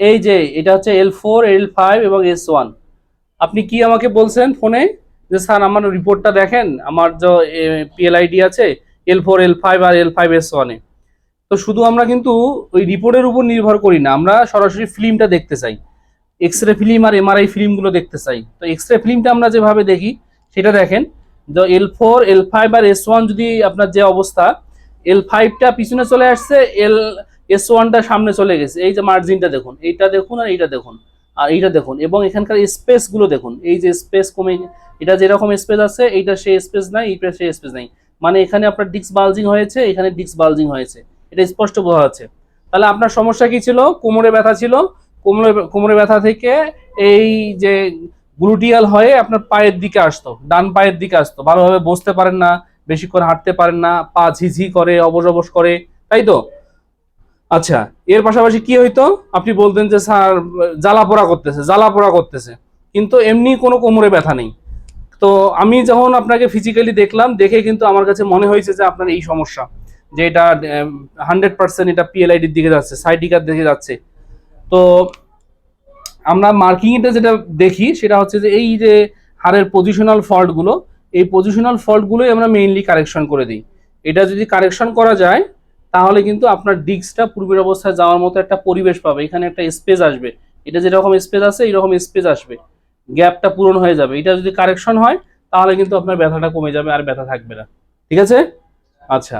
এই যে এটা হচ্ছে L4 L5 এবং S1। আপনি কি আমাকে বলছেন ফোনে যে স্যার আমার রিপোর্টটা দেখেন, আমার যে PLID আছে L4 L5 আর L5 S1 এ। তো শুধু আমরা কিন্তু ওই রিপোর্টের উপর নির্ভর করি না, আমরা সরাসরি ফিল্মটা দেখতে চাই, এক্স রে ফিল্ম আর MRI ফিল্মগুলো দেখতে চাই। তো এক্স রে ফিল্মটা আমরা যেভাবে দেখি সেটা দেখেন, যে L4 L5 আর S1 যদি আপনার যে অবস্থা, L5টা পিছনে চলে আসছে, S1টা সামনে চলে গেছে, এই যে মার্জিনটা দেখুন, এইটা দেখুন আর এইটা দেখুন আর এইটা দেখুন, এবং এখানকার স্পেস গুলো দেখুন, এই যে স্পেস কমে, এটা যেরকম স্পেস আছে এইটা সেই স্পেস নাই, এইটা সেই স্পেস নাই, মানে এখানে আপনার ডিস্ক বালজিং হয়েছে, এখানে ডিস্ক বালজিং হয়েছে, এটা স্পষ্ট বোঝা যাচ্ছে। তাহলে আপনার সমস্যা কি ছিল? কোমরে ব্যথা ছিল, কোমরে ব্যথা থেকে এই যে গ্লুটিয়াল হয়ে আপনার পায়ের দিকে আসতো, ডান পায়ের দিকে আসতো, ভালোভাবে বসতে পারেন না, বেশিক্ষণ হাঁটতে পারেন না, পা ঝিঝি করে, অবশ অবশ করে, তাই তো? আচ্ছা, এর পাশাপাশি কি হইতো? আপনি বলতেন যে স্যার জ্বালা পোড়া করতেছে, জ্বালা পোড়া করতেছে, কিন্তু এমনি কোনো কোমরে ব্যথা নেই। তো আমি যখন আপনাকে ফিজিক্যালি দেখলাম, দেখে কিন্তু আমার কাছে মনে হয়েছে যে আপনার এই সমস্যা, যে এটা 100% এটা PLIDর দিকে যাচ্ছে, সাইটিকার দিকে যাচ্ছে। তো আমরা মার্কিং এটা যেটা দেখি সেটা হচ্ছে যে এই যে হাড়ের পজিশনাল ফল্ট গুলো, এই পজিশনাল ফল্ট গুলোই আমরা মেইনলি কারেকশন করে দিই। এটা যদি কারেকশন করা যায় তাহলে কিন্তু আপনার ডিস্কটা পূর্বের অবস্থায় যাওয়ার মতো একটা পরিবেশ পাবে, এখানে একটা স্পেস আসবে, এটা যেরকম স্পেস আছে এইরকম স্পেস আসবে, গ্যাপটা পূরণ হয়ে যাবে। এটা যদি কারেকশন হয় তাহলে কিন্তু আপনার ব্যথাটা কমে যাবে, আর ব্যথা থাকবে না। ঠিক আছে? আচ্ছা।